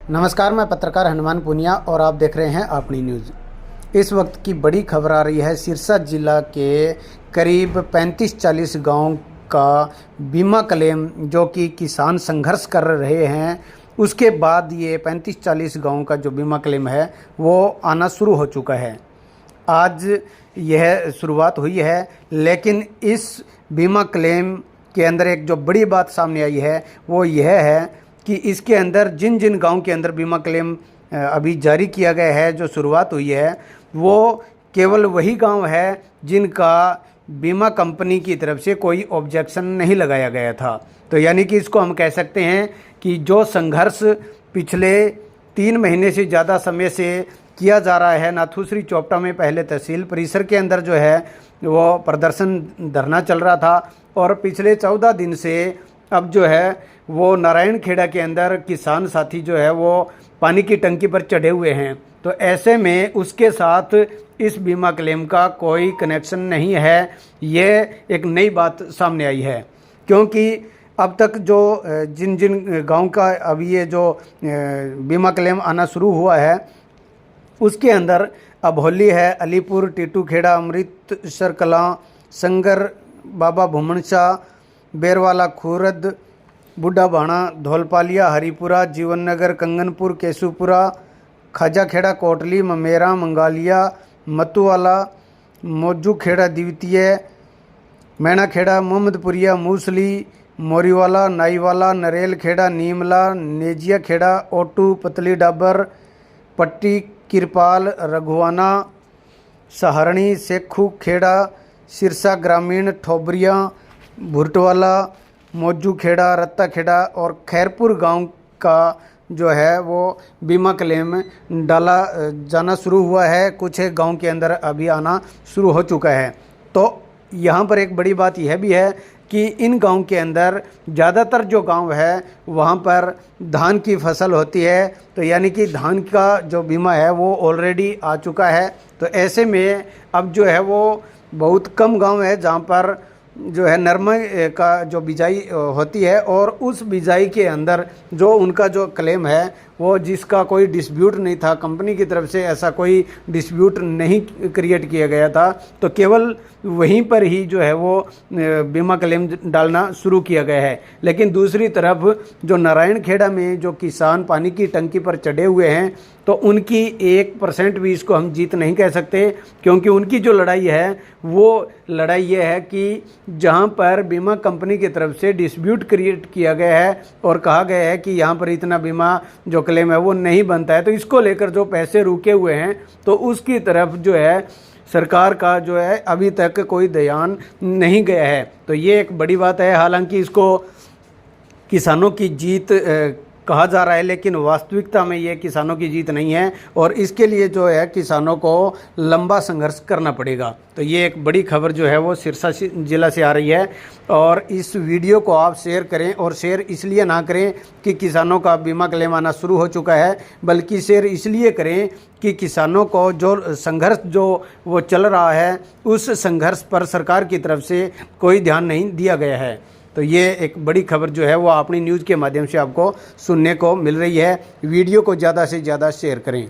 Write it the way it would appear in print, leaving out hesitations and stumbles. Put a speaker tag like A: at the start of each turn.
A: नमस्कार, मैं पत्रकार हनुमान पुनिया और आप देख रहे हैं अपनी न्यूज़। इस वक्त की बड़ी खबर आ रही है सिरसा जिला के करीब 35-40 गांव का बीमा क्लेम जो कि किसान संघर्ष कर रहे हैं, उसके बाद ये 35-40 गांव का जो बीमा क्लेम है वो आना शुरू हो चुका है। आज यह शुरुआत हुई है, लेकिन इस बीमा क्लेम के अंदर एक जो बड़ी बात सामने आई है वो यह है कि इसके अंदर जिन जिन गांव के अंदर बीमा क्लेम अभी जारी किया गया है, जो शुरुआत हुई है, वो केवल वही गांव है जिनका बीमा कंपनी की तरफ से कोई ऑब्जेक्शन नहीं लगाया गया था। तो यानी कि इसको हम कह सकते हैं कि जो संघर्ष पिछले 3 महीने से ज़्यादा समय से किया जा रहा है, नाथूश्री चोपटा में पहले तहसील परिसर के अंदर जो है वो प्रदर्शन धरना चल रहा था, और पिछले 14 दिन से अब जो है वो नारायण खेड़ा के अंदर किसान साथी जो है वो पानी की टंकी पर चढ़े हुए हैं। तो ऐसे में उसके साथ इस बीमा क्लेम का कोई कनेक्शन नहीं है। ये एक नई बात सामने आई है, क्योंकि अब तक जो जिन जिन गांव का अभी ये जो बीमा क्लेम आना शुरू हुआ है उसके अंदर अभोली है, अलीपुर, टीटू खेड़ा, अमृतसर कलां, संगर, बाबा भूमनशाह, बेरवाला, खूरद, बुढ़ा भाणा, धौलपालिया, हरिपुरा, जीवननगर, कंगनपुर, केशुपुरा, खाजा खेड़ा, कोटली, ममेरा, मंगालिया, मतुवाला, मौजू खेड़ा द्वितीय, मैना खेड़ा, मोहम्मदपुरिया, मूसली, मोरीवाला, नाईवाला, नरेल खेड़ा, नीमला, नेजिया खेड़ा, ओटू, पतली डाबर, पट्टी, किरपाल, रघुवाना, सहारणी, सेखू खेड़ा, सिरसा ग्रामीण, ठोबरिया, भुरटवाला, मौजू खेड़ा, रत्ता खेड़ा और खैरपुर गांव का जो है वो बीमा क्लेम डाला जाना शुरू हुआ है। कुछ एक गांव के अंदर अभी आना शुरू हो चुका है। तो यहाँ पर एक बड़ी बात यह भी है कि इन गांव के अंदर ज़्यादातर जो गांव है वहाँ पर धान की फसल होती है, तो यानी कि धान का जो बीमा है वो ऑलरेडी आ चुका है। तो ऐसे में अब जो है वो बहुत कम गांव है जहाँ पर जो है नरमा का जो बिजाई होती है, और उस बिजाई के अंदर जो उनका जो क्लेम है वो जिसका कोई डिस्प्यूट नहीं था, कंपनी की तरफ से ऐसा कोई डिस्प्यूट नहीं क्रिएट किया गया था, तो केवल वहीं पर ही जो है वो बीमा क्लेम डालना शुरू किया गया है। लेकिन दूसरी तरफ जो नारायण खेड़ा में जो किसान पानी की टंकी पर चढ़े हुए हैं, तो उनकी 1% भी इसको हम जीत नहीं कह सकते, क्योंकि उनकी जो लड़ाई है वो लड़ाई ये है कि जहां पर बीमा कंपनी की तरफ से डिस्प्यूट क्रिएट किया गया है और कहा गया है कि यहाँ पर इतना बीमा जो क्लेम है वो नहीं बनता है, तो इसको लेकर जो पैसे रुके हुए हैं तो उसकी तरफ जो है सरकार का जो है अभी तक कोई ध्यान नहीं गया है। तो ये एक बड़ी बात है। हालांकि इसको किसानों की जीत कहा जा रहा है, लेकिन वास्तविकता में ये किसानों की जीत नहीं है, और इसके लिए जो है किसानों को लंबा संघर्ष करना पड़ेगा। तो ये एक बड़ी खबर जो है वो सिरसा जिला से आ रही है, और इस वीडियो को आप शेयर करें, और शेयर इसलिए ना करें कि किसानों का बीमा क्लेम आना शुरू हो चुका है, बल्कि शेयर इसलिए करें कि किसानों को जो संघर्ष जो वो चल रहा है उस संघर्ष पर सरकार की तरफ से कोई ध्यान नहीं दिया गया है। तो ये एक बड़ी खबर जो है वो अपनी न्यूज़ के माध्यम से आपको सुनने को मिल रही है। वीडियो को ज़्यादा से ज़्यादा शेयर करें।